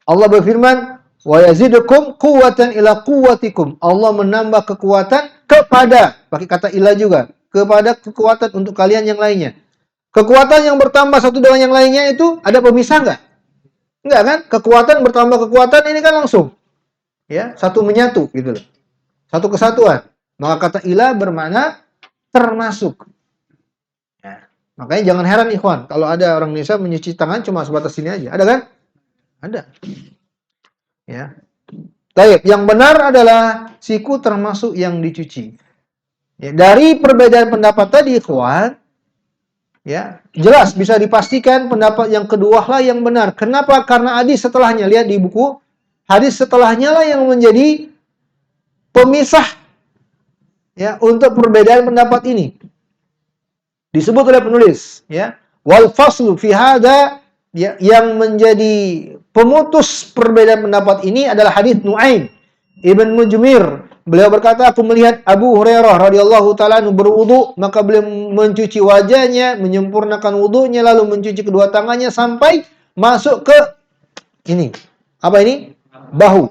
Allah berfirman, "Wa yazidukum quwwatan ila quwwatikum." Allah menambah kekuatan kepada, pakai kata ila juga, kepada kekuatan untuk kalian yang lainnya. Kekuatan yang bertambah satu dengan yang lainnya itu ada pemisah enggak? Enggak kan? Kekuatan bertambah kekuatan ini kan langsung. Ya, satu menyatu gitu loh. Satu kesatuan. Maka kata ila bermakna termasuk. Ya. Makanya jangan heran ikhwan, kalau ada orang Indonesia menyuci tangan cuma sebatas sini aja. Ada kan? Ada. Ya. Baik, yang benar adalah siku termasuk yang dicuci. Ya, dari perbedaan pendapat tadi ikhwan, ya, jelas bisa dipastikan pendapat yang kedua lah yang benar. Kenapa? Karena hadis setelahnya, lihat di buku, hadis setelahnya lah yang menjadi pemisah ya untuk perbedaan pendapat ini. Disebut oleh penulis, ya. Wal faslu fi hadza, ya, yang menjadi pemutus perbedaan pendapat ini adalah hadis Nuaim Ibn Mujmir. Beliau berkata, aku melihat Abu Hurairah radhiyallahu taala berwudu, maka beliau mencuci wajahnya, menyempurnakan wudunya, lalu mencuci kedua tangannya sampai masuk ke ini. Apa ini? Bahu.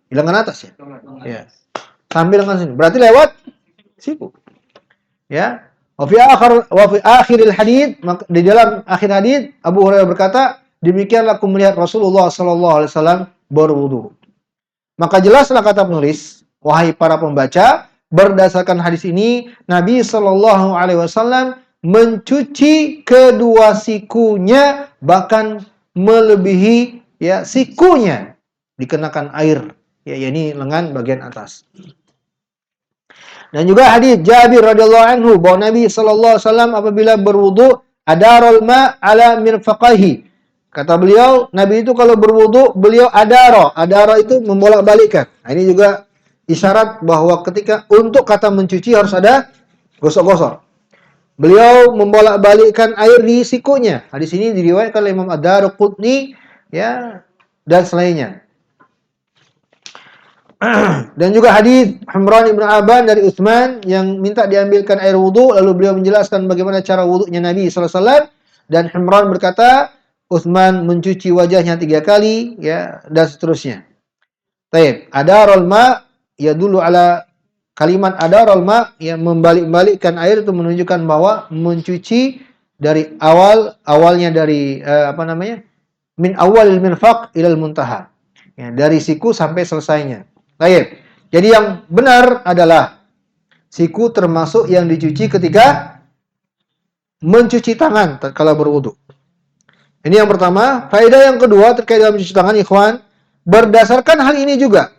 Di lengan atas ya. Ya. Sambil lengan sini. Berarti lewat siku. Ya. Wa fi akhiril hadits, di dalam akhir hadits Abu Hurairah berkata, demikianlah aku melihat Rasulullah sallallahu alaihi wasallam berwudu. Maka jelaslah kata penulis, wahai para pembaca, berdasarkan hadis ini Nabi sallallahu alaihi wasallam mencuci kedua sikunya bahkan melebihi ya sikunya dikenakan air, ya yakni lengan bagian atas. Dan juga hadis Jabir radhiyallahu anhu bahwa Nabi sallallahu alaihi wasallam apabila berwudu adarul ma ala mirfaqaihi. Kata beliau, Nabi itu kalau berwudu beliau adara itu membolak-balikkan. Nah, ini juga isyarat bahwa ketika untuk kata mencuci harus ada gosok-gosok. Beliau membolak-balikkan air di sikunya. Hadis ini diriwayatkan oleh Imam Ad-Darqutni ya dan selainnya. Dan juga hadis Humran ibn Aban dari Utsman yang minta diambilkan air wudu, lalu beliau menjelaskan bagaimana cara wudunya Nabi sallallahu alaihi wasallam, dan Humran berkata Utsman mencuci wajahnya 3 kali ya dan seterusnya. Baik, adarul ma ya dulu ala kalimat adarul ma yang membalik-balikkan air itu menunjukkan bahwa mencuci dari awalnya dari min awalil mirfaq ilal muntaha. Ya, dari siku sampai selesainya. Baik. Jadi yang benar adalah siku termasuk yang dicuci ketika mencuci tangan tatkala berwudu. Ini yang pertama. Faedah yang kedua terkait dengan mencuci tangan ikhwan, berdasarkan hal ini juga.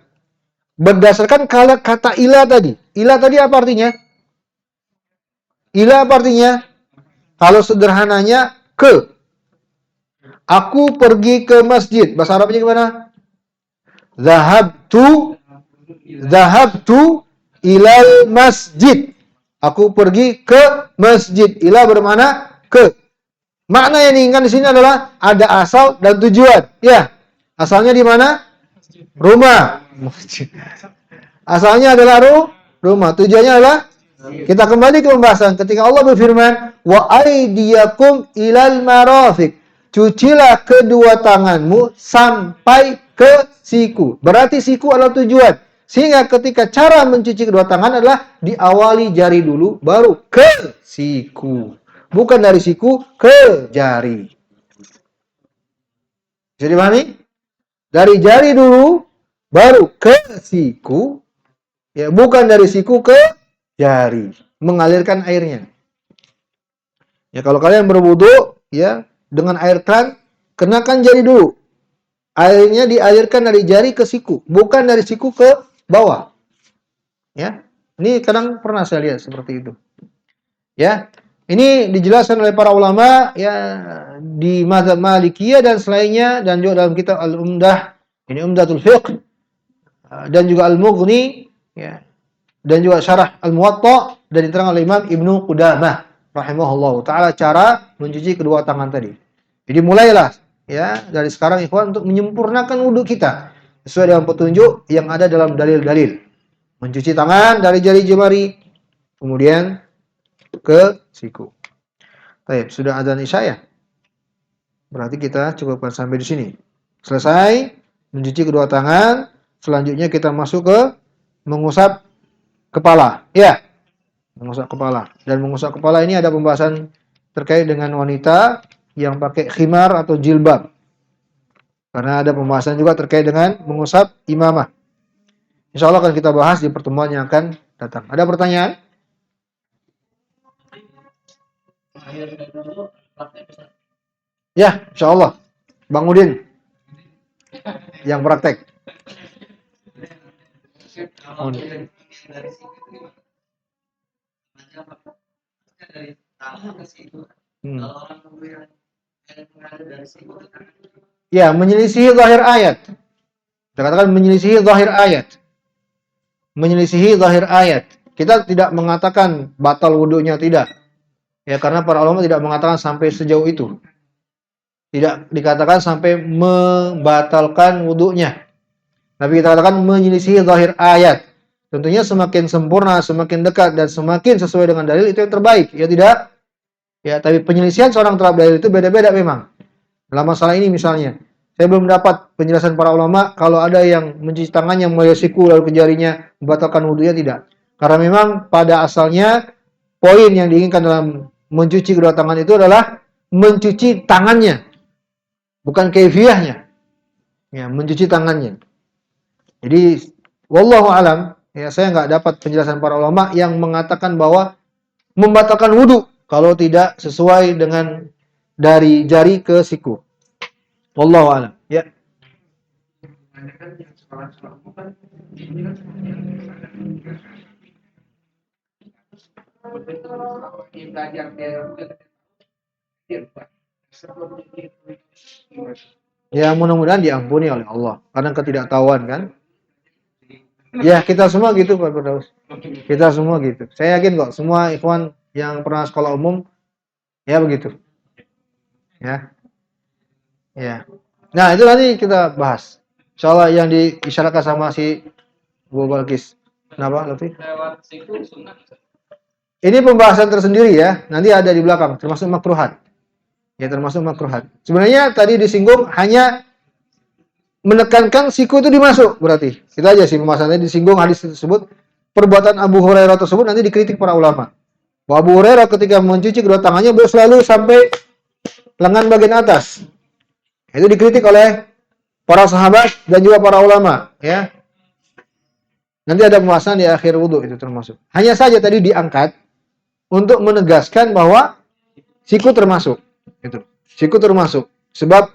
Berdasarkan kata ila tadi. Ila tadi apa artinya? Ila apa artinya? Kalau sederhananya ke. Aku pergi ke masjid. Bahasa Arabnya gimana? Zahabtu ilal masjid. Aku pergi ke masjid. Ila bermakna ke. Makna yang diinginkan di sini adalah ada asal dan tujuan. Ya. Asalnya di mana? Rumah. Asalnya adalah rumah. Tujuannya adalah kita kembali ke pembahasan ketika Allah berfirman, wa aydiyakum ilal marafiq. Cucilah kedua tanganmu sampai ke siku. Berarti siku adalah tujuan. Sehingga ketika cara mencuci kedua tangan adalah diawali jari dulu, baru ke siku. Bukan dari siku ke jari. Bisa dipahami? Dari jari dulu, baru ke siku. Ya, bukan dari siku ke jari. Mengalirkan airnya. Ya, kalau kalian berwudu, ya, dengan air keran, kenakan jari dulu. Airnya dialirkan dari jari ke siku, bukan dari siku ke bawah. Ya. Ini kadang pernah saya lihat seperti itu. Ya. Ini dijelaskan oleh para ulama ya di mazhab Malikiyah dan selainnya dan juga dalam kitab Al-Umdah, ini Umdatul Fiqh dan juga Al-Mughni ya. Dan juga Syarah Al-Muwatta dan diterangkan oleh Imam Ibnu Qudamah rahimahullah taala cara mencuci kedua tangan tadi. Jadi mulailah ya dari sekarang ikhwan untuk menyempurnakan wudhu kita sesuai dengan petunjuk yang ada dalam dalil-dalil. Mencuci tangan dari jari jemari kemudian ke siku. Baik, sudah adzan Isya ya? Berarti kita cukupkan sampai di sini. Selesai mencuci kedua tangan, selanjutnya kita masuk ke mengusap kepala. Ya. Mengusap kepala. Dan mengusap kepala ini ada pembahasan terkait dengan wanita yang pakai khimar atau jilbab. Karena ada pembahasan juga terkait dengan mengusap imamah. Insya Allah akan kita bahas di pertemuan yang akan datang. Ada pertanyaan? Ya, insya Allah. Bang Udin yang praktek. Ya, menyelisihi zahir ayat. Kita katakan menyelisihi zahir ayat. Menyelisihi zahir ayat. Kita tidak mengatakan batal wudunya, tidak. Ya, karena para ulama tidak mengatakan sampai sejauh itu. Tidak dikatakan sampai membatalkan wudunya. Tapi kita katakan menyelisihi zahir ayat. Tentunya semakin sempurna, semakin dekat, dan semakin sesuai dengan dalil itu yang terbaik. Ya tidak? Ya, tapi penyelisihan seorang terhadap dalil itu beda-beda memang. Dalam masalah ini misalnya, saya belum dapat penjelasan para ulama kalau ada yang mencuci tangannya mulai siku lalu ke jarinya membatalkan wudunya, tidak. Karena memang pada asalnya poin yang diinginkan dalam mencuci kedua tangan itu adalah mencuci tangannya, bukan kaifiyahnya. Ya, mencuci tangannya. Jadi wallahu alam, ya saya nggak dapat penjelasan para ulama yang mengatakan bahwa membatalkan wudu kalau tidak sesuai dengan dari jari ke siku. Wallahu a'lam. Ya. Ya mudah-mudahan diampuni oleh Allah karena ketidaktahuan kan. Ya kita semua gitu Pak Firdaus. Kita semua gitu. Saya yakin kok semua ikhwan yang pernah sekolah umum ya begitu. Ya. Ya. Nah, itu nanti kita bahas. Insyaallah yang diisyaratkan sama si Bu Balkis. Kenapa, Lutfi? Ini pembahasan tersendiri ya. Nanti ada di belakang, termasuk makruhat. Ya, termasuk makruhat. Sebenarnya tadi disinggung hanya menekankan siku itu dimasuk berarti. Kita aja sih pembahasannya disinggung hadis tersebut. Perbuatan Abu Hurairah tersebut nanti dikritik para ulama. Bahwa Abu Hurairah ketika mencuci kedua tangannya beliau selalu sampai lengan bagian atas. Itu dikritik oleh para sahabat dan juga para ulama, ya. Nanti ada pembahasan di akhir wudu itu termasuk. Hanya saja tadi diangkat untuk menegaskan bahwa siku termasuk. Itu. Siku termasuk. Sebab